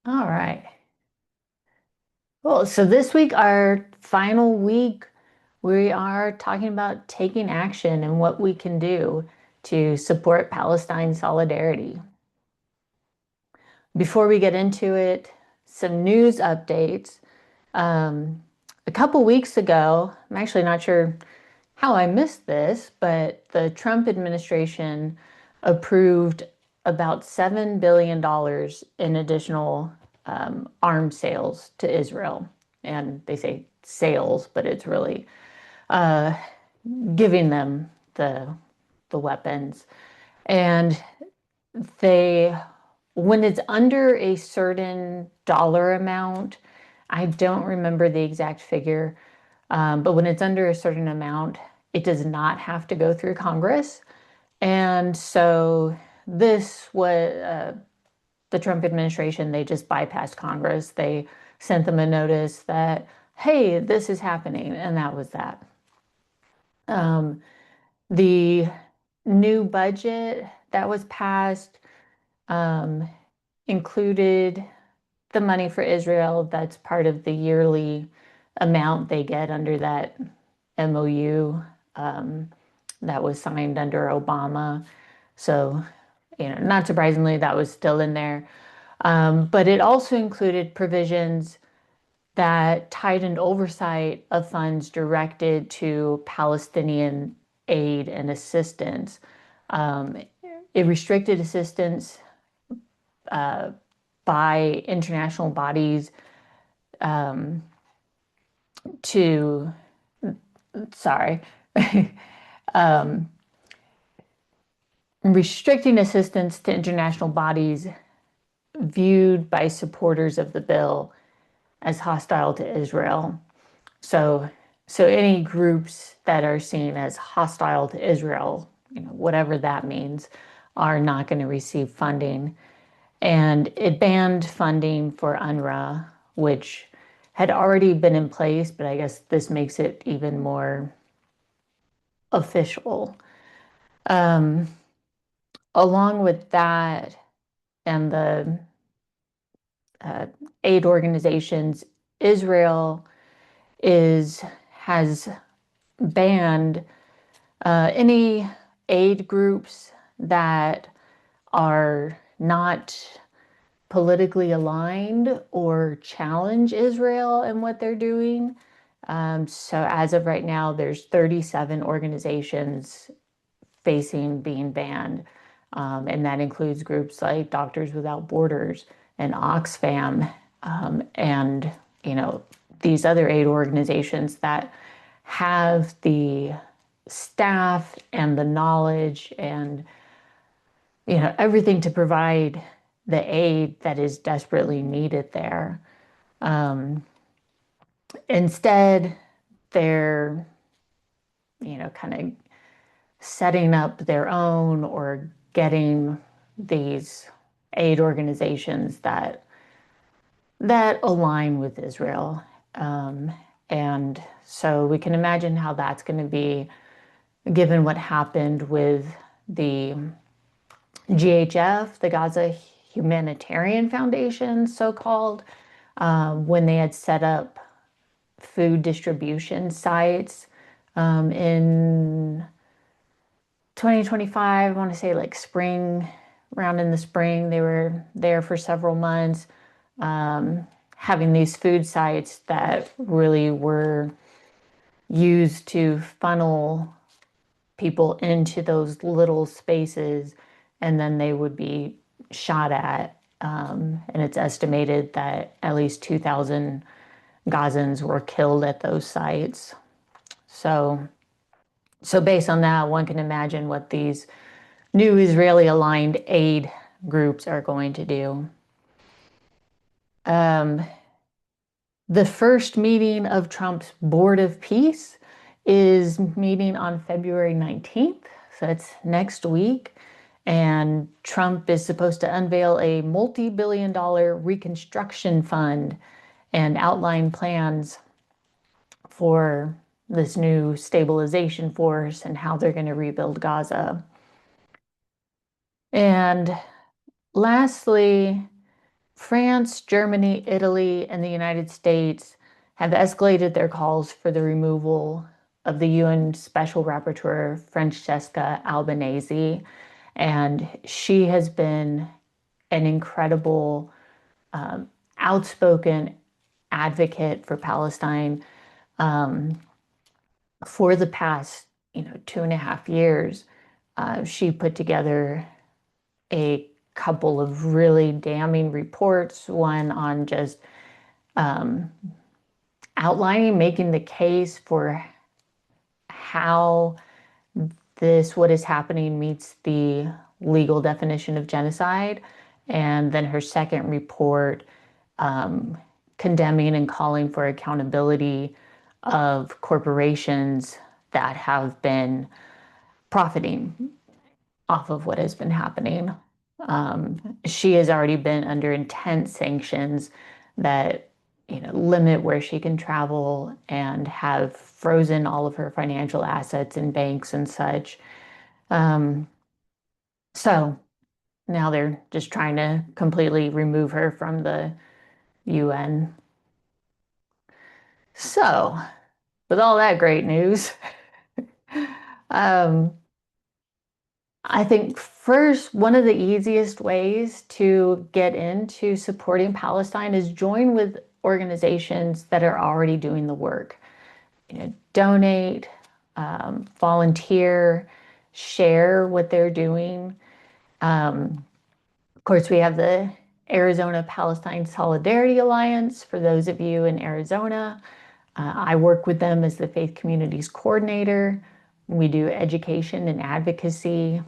All right. Well, so this week, our final week, we are talking about taking action and what we can do to support Palestine solidarity. Before we get into it, some news updates. Um, a couple weeks ago, I'm actually not sure how I missed this, but the Trump administration approved about $7 billion in additional arms sales to Israel. And they say sales, but it's really uh, giving them the weapons. And they, when it's under a certain dollar amount, I don't remember the exact figure, but when it's under a certain amount, it does not have to go through Congress. And so this was the Trump administration, they just bypassed Congress. They sent them a notice that, hey, this is happening. And that was that. Um, the new budget that was passed um, included the money for Israel. That's part of the yearly amount they get under that MOU that was signed under Obama. So, not surprisingly, that was still in there. But it also included provisions that tightened oversight of funds directed to Palestinian aid and assistance. Um, it restricted assistance by international bodies to, sorry, restricting assistance to international bodies viewed by supporters of the bill as hostile to Israel. So, so any groups that are seen as hostile to Israel, whatever that means, are not going to receive funding. And it banned funding for UNRWA, which had already been in place, but I guess this makes it even more official. Um, Along with that and the uh, aid organizations, Israel is has banned any aid groups that are not politically aligned or challenge Israel and what they're doing. So as of right now, there's 37 organizations facing being banned. And that includes groups like Doctors Without Borders and Oxfam, and these other aid organizations that have the staff and the knowledge and everything to provide the aid that is desperately needed there. Instead, they're kind of setting up their own or getting these aid organizations that align with Israel. And so we can imagine how that's going to be given what happened with the GHF, the Gaza Humanitarian Foundation, so called, when they had set up food distribution sites in 2025. I want to say like spring, around in the spring, they were there for several months, having these food sites that really were used to funnel people into those little spaces, and then they would be shot at. And it's estimated that at least 2,000 Gazans were killed at those sites. So, so based on that, one can imagine what these new Israeli aligned aid groups are going to do. Um, the first meeting of Trump's Board of Peace is meeting on February 19th. So it's next week. And Trump is supposed to unveil a multi-billion dollar reconstruction fund and outline plans for this new stabilization force and how they're going to rebuild Gaza. And lastly, France, Germany, Italy, and the United States have escalated their calls for the removal of the UN Special Rapporteur, Francesca Albanese. And she has been an incredible, outspoken advocate for Palestine for the past, 2.5 years. She put together a couple of really damning reports, one on just outlining, making the case for how what is happening meets the legal definition of genocide. And then her second report condemning and calling for accountability of corporations that have been profiting off of what has been happening. She has already been under intense sanctions that limit where she can travel and have frozen all of her financial assets in banks and such. So now they're just trying to completely remove her from the UN. So, with all that great news, um, I think first, one of the easiest ways to get into supporting Palestine is join with organizations that are already doing the work. Donate, volunteer, share what they're doing. Of course, we have the Arizona Palestine Solidarity Alliance. For those of you in Arizona, I work with them as the Faith Communities Coordinator. We do education and advocacy.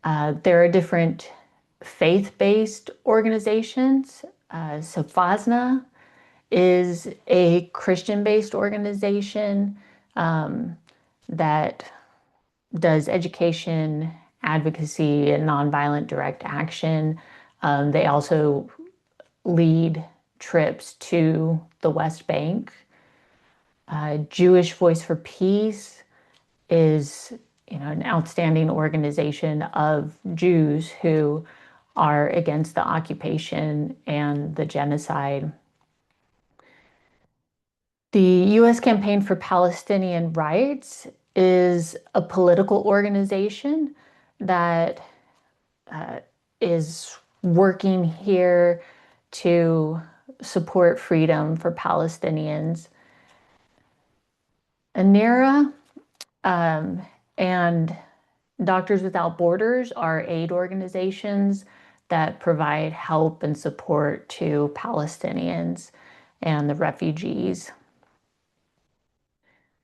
There are different faith-based organizations. So FASNA is a Christian-based organization that does education, advocacy, and nonviolent direct action. They also lead trips to the West Bank. Jewish Voice for Peace is an outstanding organization of Jews who are against the occupation and the genocide. The U.S. Campaign for Palestinian Rights is a political organization that is working here to support freedom for Palestinians. ANERA and Doctors Without Borders are aid organizations that provide help and support to Palestinians and the refugees.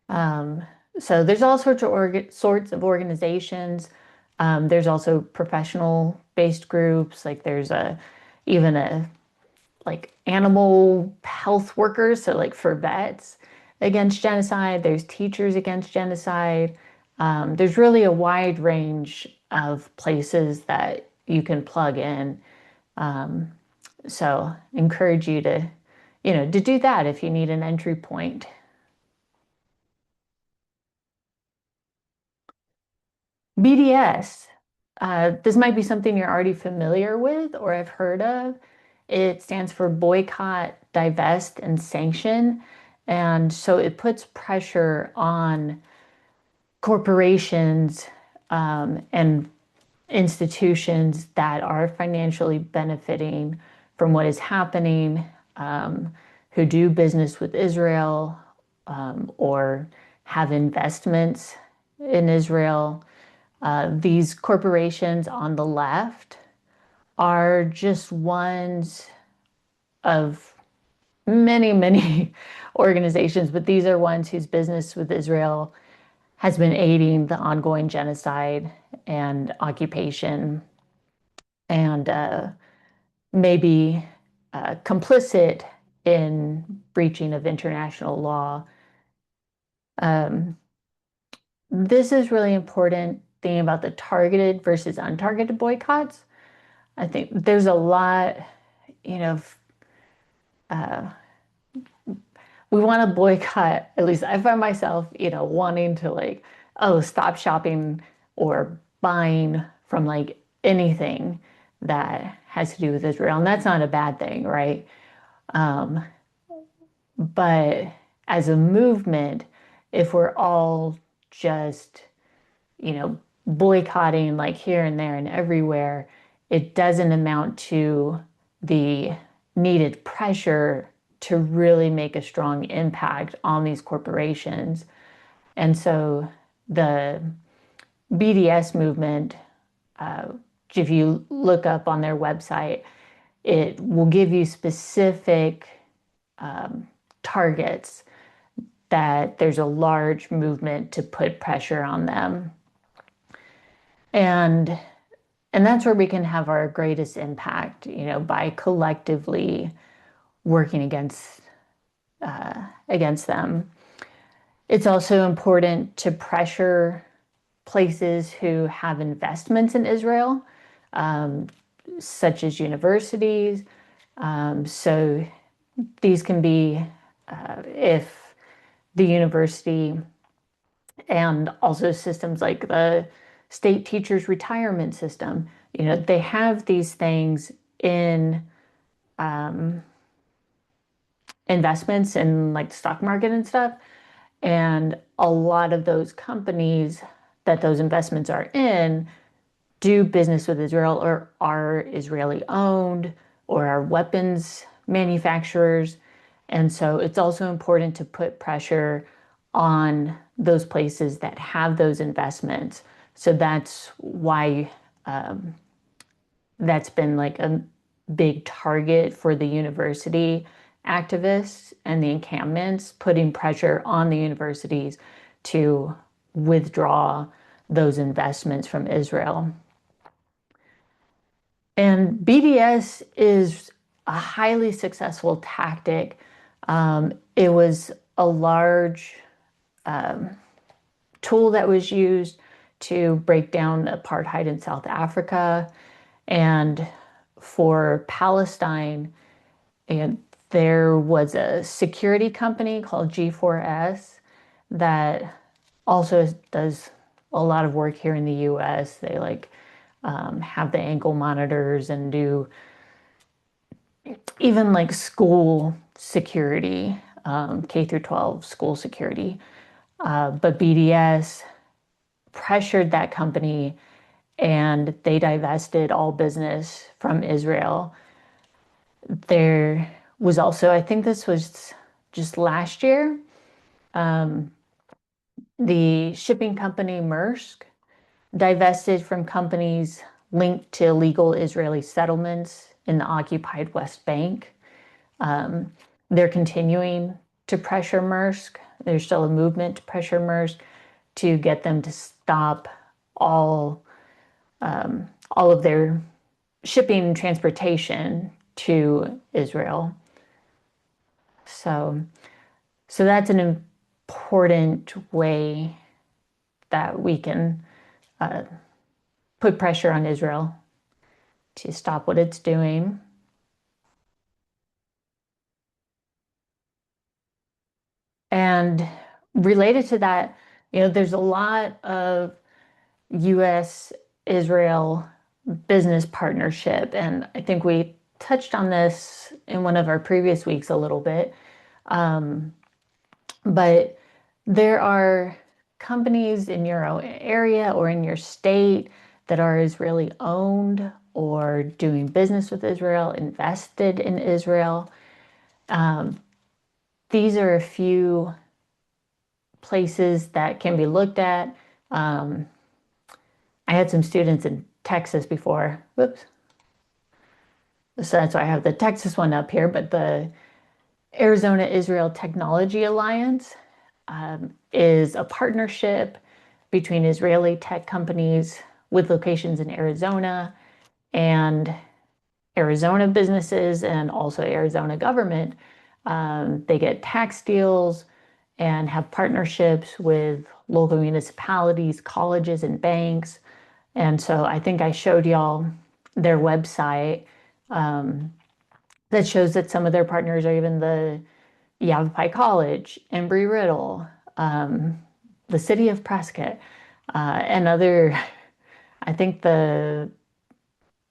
So there's all sorts of organizations. There's also professional-based groups, like there's even a like animal health workers, so like for vets against genocide. There's teachers against genocide. There's really a wide range of places that you can plug in. So encourage you to do that if you need an entry point. BDS. This might be something you're already familiar with or have heard of. It stands for Boycott, Divest, and Sanction. And so it puts pressure on corporations and institutions that are financially benefiting from what is happening, who do business with Israel or have investments in Israel. These corporations on the left are just ones of many, many organizations, but these are ones whose business with Israel has been aiding the ongoing genocide and occupation and maybe complicit in breaching of international law. This is really important, thinking about the targeted versus untargeted boycotts. I think there's a lot, we want to boycott, at least I find myself, wanting to stop shopping or buying from anything that has to do with Israel, and that's not a bad thing, right? Um, but as a movement, if we're all just, boycotting like here and there and everywhere, it doesn't amount to the needed pressure to really make a strong impact on these corporations. And so the BDS movement, uh, if you look up on their website, it will give you specific targets that there's a large movement to put pressure on them. And that's where we can have our greatest impact, by collectively working against them. It's also important to pressure places who have investments in Israel, um, such as universities. So these can be if the university and also systems like the state teachers retirement system, they have these things in investments in like the stock market and stuff. And a lot of those companies that those investments are in do business with Israel or are Israeli owned or are weapons manufacturers. And so it's also important to put pressure on those places that have those investments. So that's why that's been like a big target for the university activists and the encampments, putting pressure on the universities to withdraw those investments from Israel. And BDS is a highly successful tactic. It was a large tool that was used to break down apartheid in South Africa. And for Palestine, and there was a security company called G4S that also does a lot of work here in the US. They have the ankle monitors and do even like school security, K through 12 school security. But BDS pressured that company and they divested all business from Israel. There was also, I think this was just last year, the shipping company Maersk divested from companies linked to illegal Israeli settlements in the occupied West Bank. They're continuing to pressure Maersk. There's still a movement to pressure Maersk to get them to stop all of their shipping and transportation to Israel. So that's an important way that we can put pressure on Israel to stop what it's doing. And related to that, there's a lot of US Israel business partnership. And I think we touched on this in one of our previous weeks a little bit. But there are companies in your area or in your state that are Israeli owned or doing business with Israel, invested in Israel. These are a few places that can be looked at. I had some students in Texas before. Whoops. So that's why I have the Texas one up here, but the Arizona Israel Technology Alliance is a partnership between Israeli tech companies with locations in Arizona and Arizona businesses and also Arizona government. They get tax deals and have partnerships with local municipalities, colleges, and banks. And so I think I showed y'all their website that shows that some of their partners are even the Yavapai College, Embry-Riddle, the city of Prescott, and other, I think the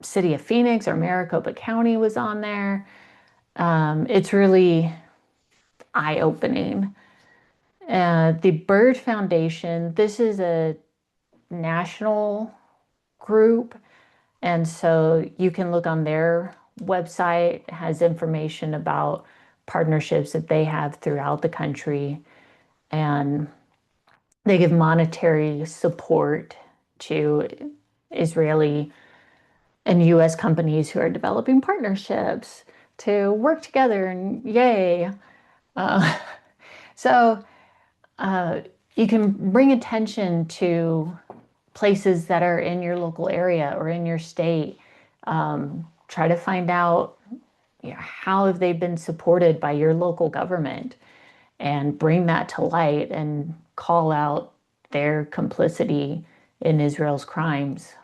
city of Phoenix or Maricopa County was on there. It's really eye-opening. The Bird Foundation, this is a national group, and so you can look on their website. It has information about partnerships that they have throughout the country, and they give monetary support to Israeli and US companies who are developing partnerships to work together, and yay. Uh, so uh, you can bring attention to places that are in your local area or in your state. Try to find out, how have they been supported by your local government, and bring that to light and call out their complicity in Israel's crimes.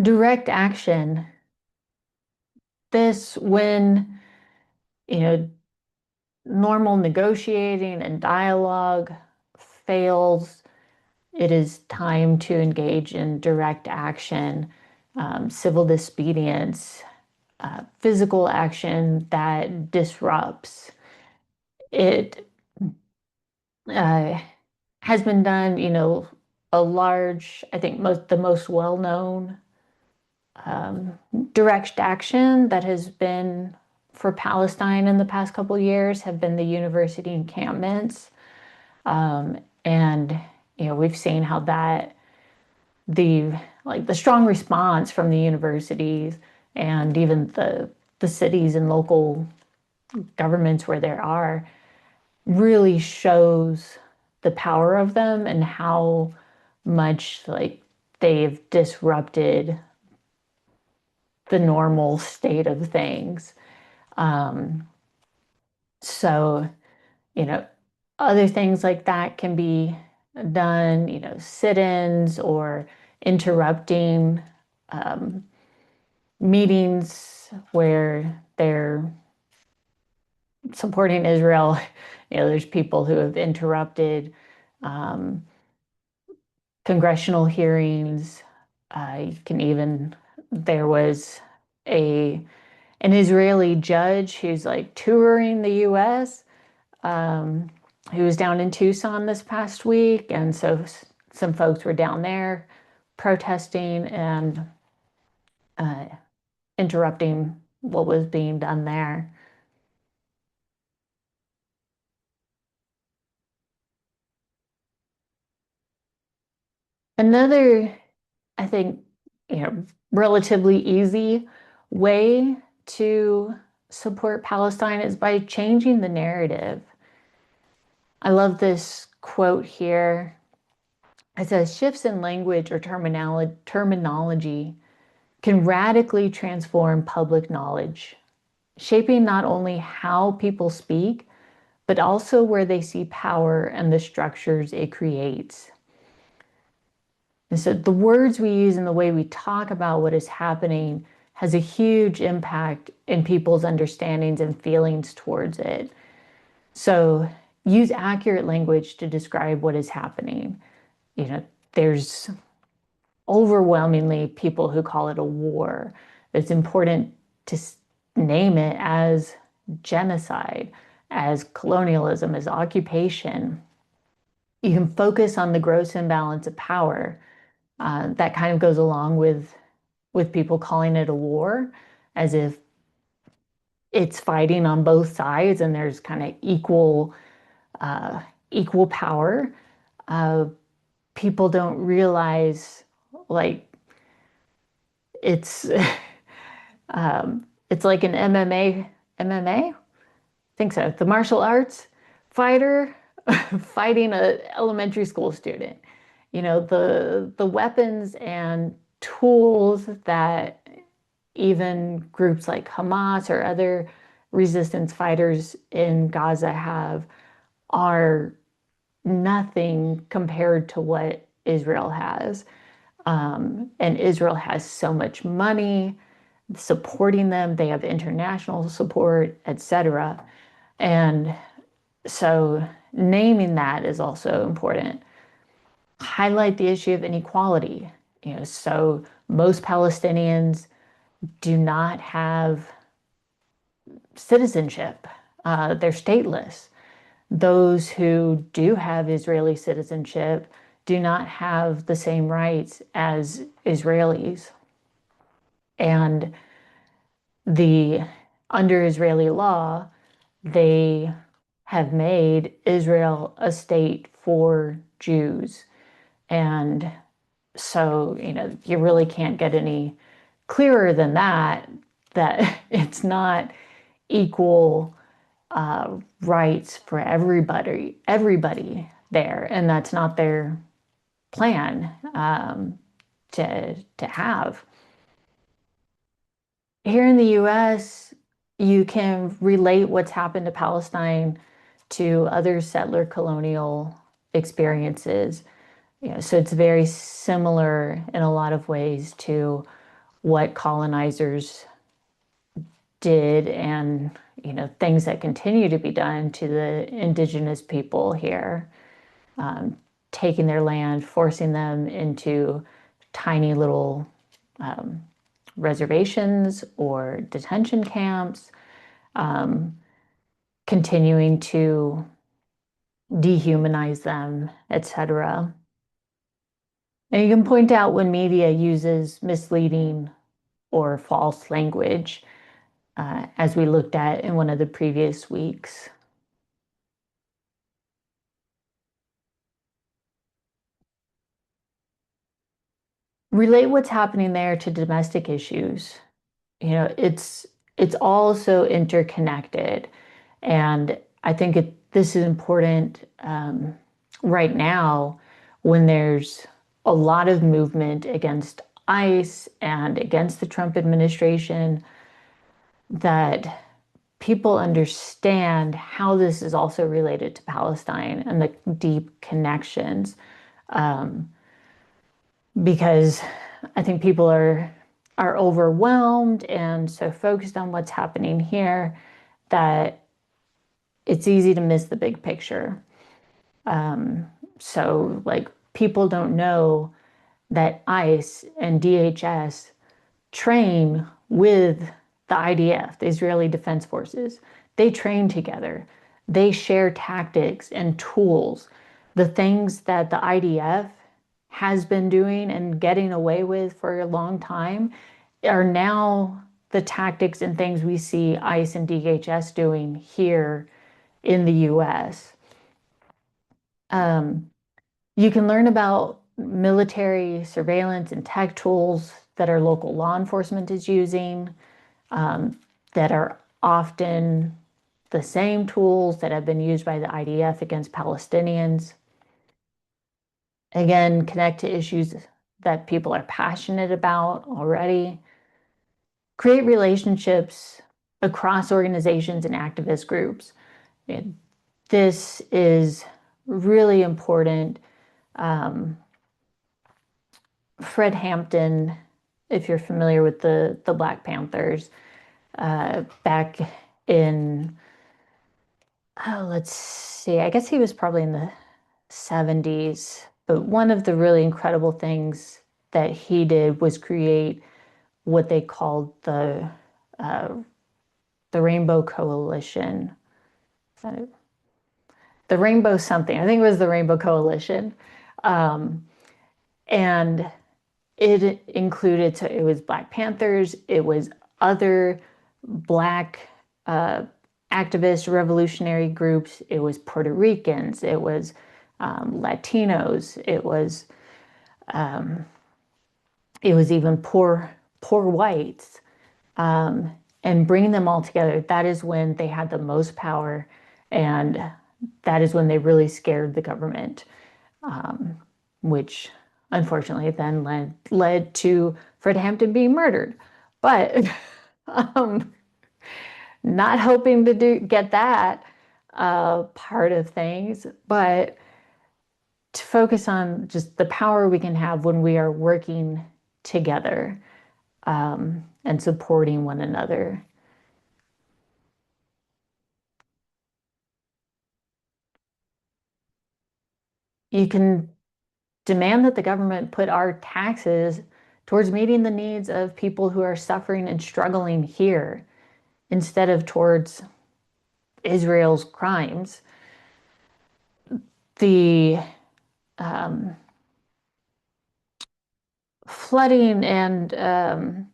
Direct action. This, when, you know, normal negotiating and dialogue fails, it is time to engage in direct action, civil disobedience, physical action that disrupts. It uh, has been done, a large, I think the most well-known um, direct action that has been for Palestine in the past couple of years have been the university encampments. And we've seen how that the the strong response from the universities and even the cities and local governments where there are really shows the power of them and how much they've disrupted the normal state of things. So, you know, other things like that can be done, sit-ins or interrupting meetings where they're supporting Israel. There's people who have interrupted um, congressional hearings. You can even, there was a an Israeli judge who's touring the US, who was down in Tucson this past week. And so some folks were down there protesting and uh, interrupting what was being done there. Another, I think, relatively easy way to support Palestine is by changing the narrative. I love this quote here. It says, shifts in language or terminology can radically transform public knowledge, shaping not only how people speak, but also where they see power and the structures it creates. And so the words we use and the way we talk about what is happening has a huge impact in people's understandings and feelings towards it. So use accurate language to describe what is happening. There's overwhelmingly people who call it a war. It's important to name it as genocide, as colonialism, as occupation. You can focus on the gross imbalance of power. That kind of goes along with people calling it a war, as if it's fighting on both sides and there's kind of equal power. Uh, People don't realize like it's it's like an MMA, I think so. The martial arts fighter fighting an elementary school student. The weapons and tools that even groups like Hamas or other resistance fighters in Gaza have are nothing compared to what Israel has. And Israel has so much money supporting them. They have international support, etc. And so naming that is also important. Highlight the issue of inequality. So most Palestinians do not have citizenship. They're stateless. Those who do have Israeli citizenship do not have the same rights as Israelis. And the under Israeli law, they have made Israel a state for Jews. And so, you really can't get any clearer than that, that it's not equal rights for everybody there. And that's not their plan to have. Here in the US, you can relate what's happened to Palestine to other settler colonial experiences. So it's very similar in a lot of ways to what colonizers did, and things that continue to be done to the indigenous people here, taking their land, forcing them into tiny little reservations or detention camps, continuing to dehumanize them, etc. And you can point out when media uses misleading or false language, as we looked at in one of the previous weeks. Relate what's happening there to domestic issues. It's all so interconnected, and I think this is important right now when there's a lot of movement against ICE and against the Trump administration, that people understand how this is also related to Palestine and the deep connections. Because I think people are overwhelmed and so focused on what's happening here that it's easy to miss the big picture. So, like, people don't know that ICE and DHS train with the IDF, the Israeli Defense Forces. They train together. They share tactics and tools. The things that the IDF has been doing and getting away with for a long time are now the tactics and things we see ICE and DHS doing here in the US. You can learn about military surveillance and tech tools that our local law enforcement is using, that are often the same tools that have been used by the IDF against Palestinians. Again, connect to issues that people are passionate about already. Create relationships across organizations and activist groups. This is really important. Fred Hampton, if you're familiar with the Black Panthers, back in, let's see, I guess he was probably in the 70s. But one of the really incredible things that he did was create what they called the Rainbow Coalition. The Rainbow something. I think it was the Rainbow Coalition. And it included, so it was Black Panthers, it was other Black activist revolutionary groups, it was Puerto Ricans, it was Latinos, it was even poor whites, and bringing them all together. That is when they had the most power, and that is when they really scared the government, which unfortunately then led to Fred Hampton being murdered. But not hoping to get that part of things, but to focus on just the power we can have when we are working together, and supporting one another. you can demand that the government put our taxes towards meeting the needs of people who are suffering and struggling here instead of towards Israel's crimes. The flooding and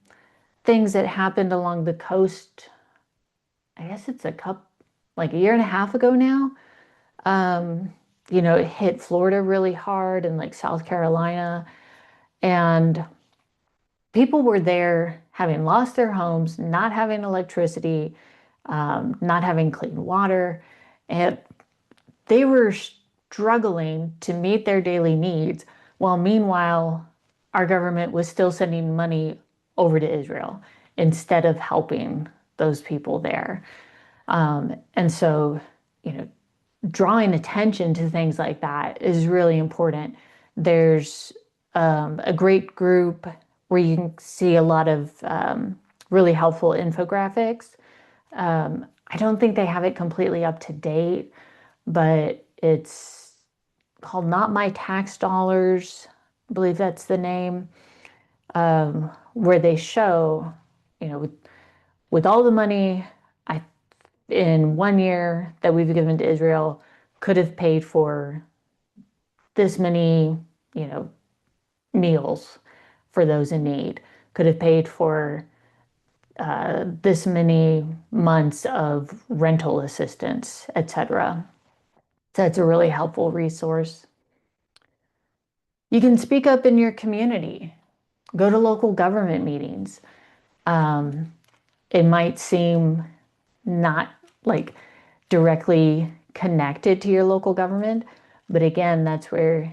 things that happened along the coast, I guess it's like a year and a half ago now. It hit Florida really hard and like South Carolina. And people were there having lost their homes, not having electricity, not having clean water. And they were struggling to meet their daily needs, while meanwhile, our government was still sending money over to Israel instead of helping those people there. And so, you know, drawing attention to things like that is really important. There's a great group where you can see a lot of really helpful infographics. I don't think they have it completely up to date, but it's called Not My Tax Dollars. I believe that's the name, where they show, with all the money I in 1 year that we've given to Israel could have paid for this many, you know, meals for those in need, could have paid for this many months of rental assistance, etc. So it's a really helpful resource. You can speak up in your community, go to local government meetings. It might seem not like directly connected to your local government, but again, that's where,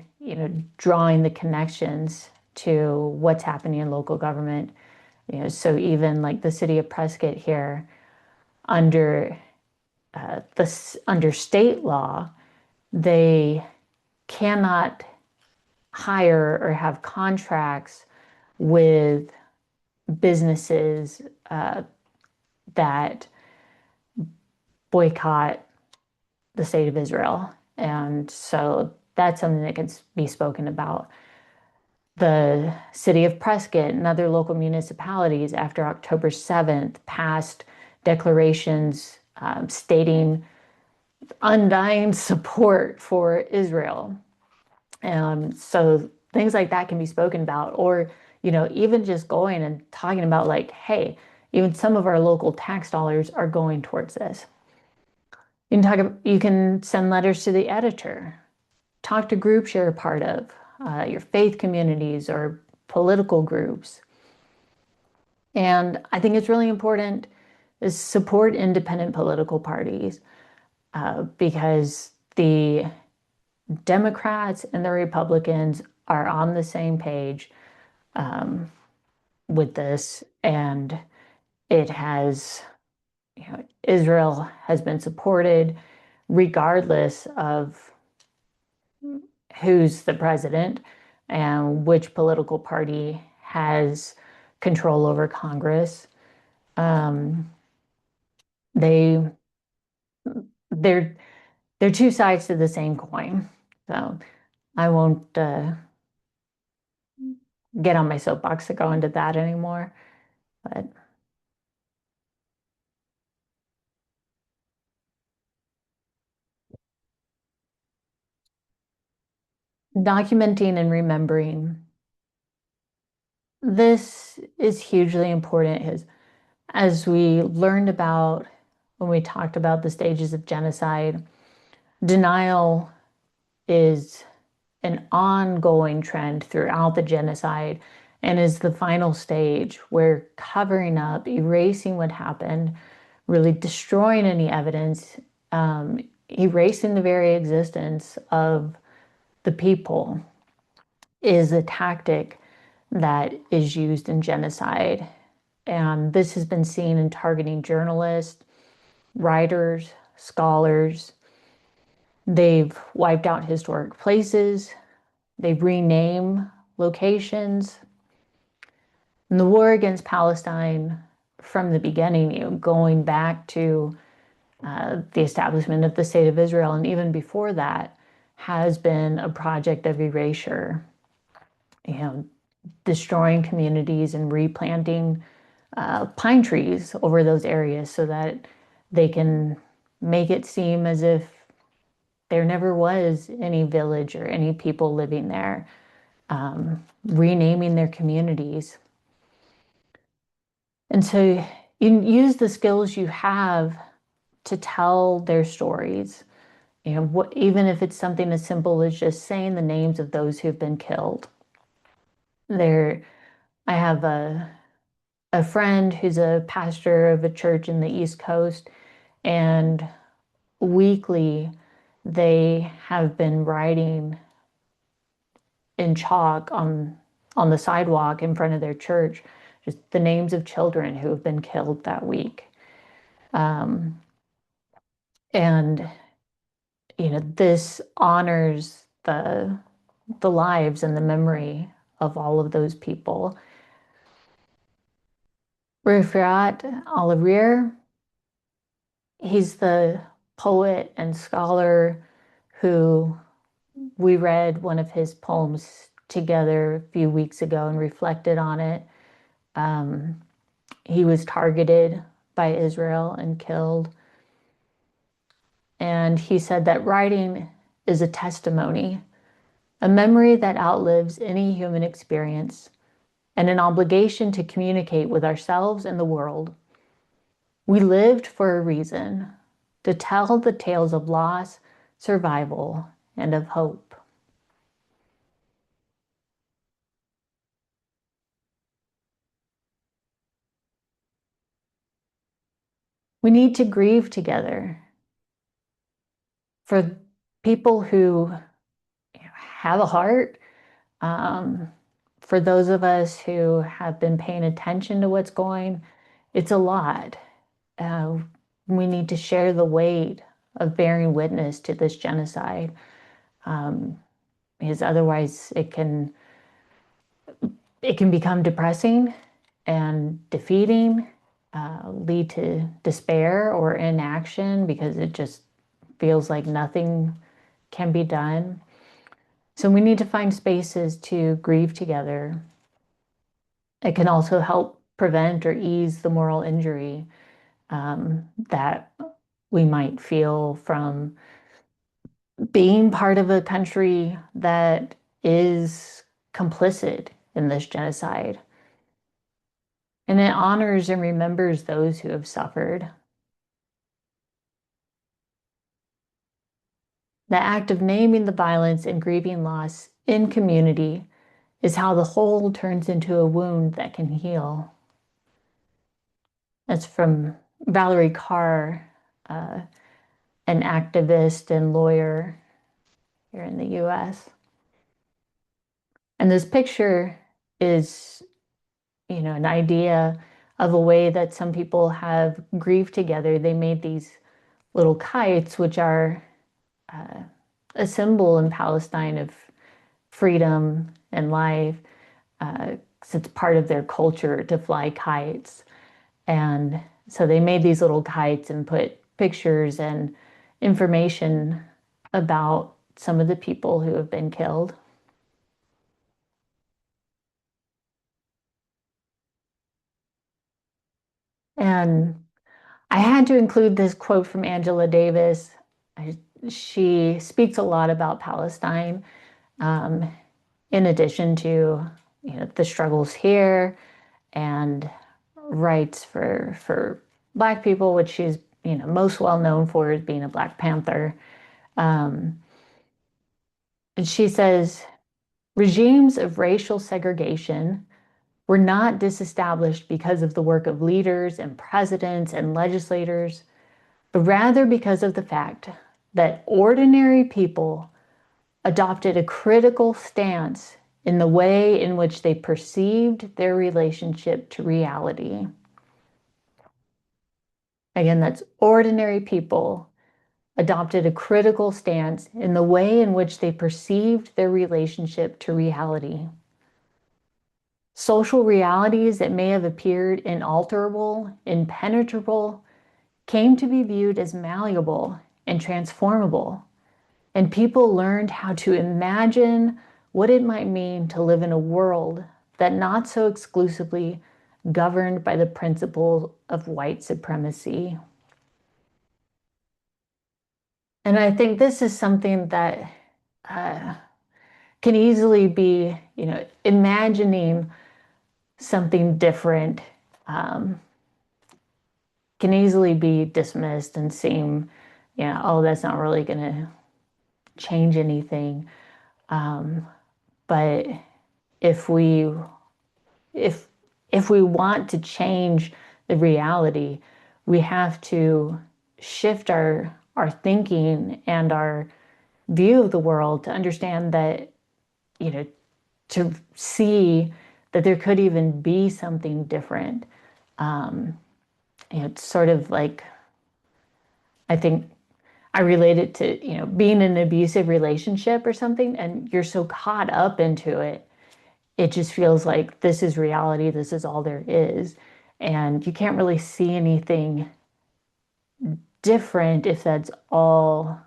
drawing the connections to what's happening in local government. So even like the city of Prescott here, under under state law, they cannot hire or have contracts with businesses that boycott the state of Israel. And so that's something that can be spoken about. The city of Prescott and other local municipalities after October 7th passed declarations stating undying support for Israel. So things like that can be spoken about, or, even just going and talking about like, hey, even some of our local tax dollars are going towards this. You can send letters to the editor, talk to groups you're a part of, your faith communities or political groups. And I think it's really important is support independent political parties, because the Democrats and the Republicans are on the same page with this, and it has, Israel has been supported regardless of who's the president and which political party has control over Congress. They they're they're two sides to the same coin. So I won't get on my soapbox to go into that anymore. But documenting and remembering this is hugely important, as we learned about when we talked about the stages of genocide. Denial is an ongoing trend throughout the genocide and is the final stage where covering up, erasing what happened, really destroying any evidence, erasing the very existence of the people is a tactic that is used in genocide. And this has been seen in targeting journalists, writers, scholars. They've wiped out historic places. They rename locations. And the war against Palestine from the beginning, going back to the establishment of the State of Israel, and even before that, has been a project of erasure, you know, destroying communities and replanting pine trees over those areas so that they can make it seem as if there never was any village or any people living there, renaming their communities. And so you use the skills you have to tell their stories. You know, even if it's something as simple as just saying the names of those who've been killed. There, I have a friend who's a pastor of a church in the East Coast, and weekly they have been writing in chalk on the sidewalk in front of their church just the names of children who have been killed that week. And this honors the lives and the memory of all of those people. Refiat Al-Rihri, he's the poet and scholar who we read one of his poems together a few weeks ago and reflected on it. He was targeted by Israel and killed. And he said that writing is a testimony, a memory that outlives any human experience, and an obligation to communicate with ourselves and the world. We lived for a reason, to tell the tales of loss, survival, and of hope. We need to grieve together. For people who have a heart, for those of us who have been paying attention to what's going, it's a lot. Uh, we need to share the weight of bearing witness to this genocide, because otherwise it can become depressing and defeating, lead to despair or inaction because it just feels like nothing can be done. So we need to find spaces to grieve together. It can also help prevent or ease the moral injury that we might feel from being part of a country that is complicit in this genocide. And it honors and remembers those who have suffered. The act of naming the violence and grieving loss in community is how the whole turns into a wound that can heal. That's from Valerie Carr, an activist and lawyer here in the US. And this picture is, an idea of a way that some people have grieved together. They made these little kites, which are a symbol in Palestine of freedom and life. It's part of their culture to fly kites. And so they made these little kites and put pictures and information about some of the people who have been killed. And I had to include this quote from Angela Davis. She speaks a lot about Palestine, in addition to the struggles here and rights for Black people, which she's most well known for as being a Black Panther. And she says regimes of racial segregation were not disestablished because of the work of leaders and presidents and legislators, but rather because of the fact that ordinary people adopted a critical stance in the way in which they perceived their relationship to reality. Again, that's ordinary people adopted a critical stance in the way in which they perceived their relationship to reality. Social realities that may have appeared inalterable, impenetrable, came to be viewed as malleable and transformable, And people learned how to imagine what it might mean to live in a world that not so exclusively governed by the principle of white supremacy. And I think this is something that uh, can easily be, imagining something different um, can easily be dismissed and seem, oh, that's not really going to change anything. But if we if if we want to change the reality, we have to shift our thinking and our view of the world to understand that, you know, to see that there could even be something different. It's sort of like, I think I relate it to, being in an abusive relationship or something, and you're so caught up into it. It just feels like this is reality, this is all there is. And you can't really see anything different if that's all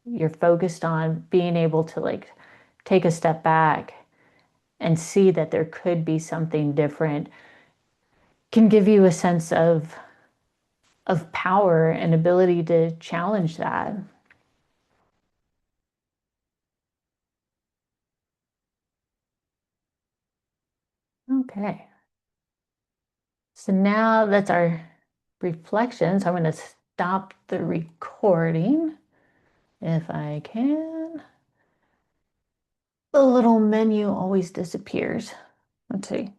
you're focused on. Being able to like take a step back and see that there could be something different can give you a sense of power and ability to challenge that. Okay. So now that's our reflection. So I'm going to stop the recording if I can. The little menu always disappears. Let's see.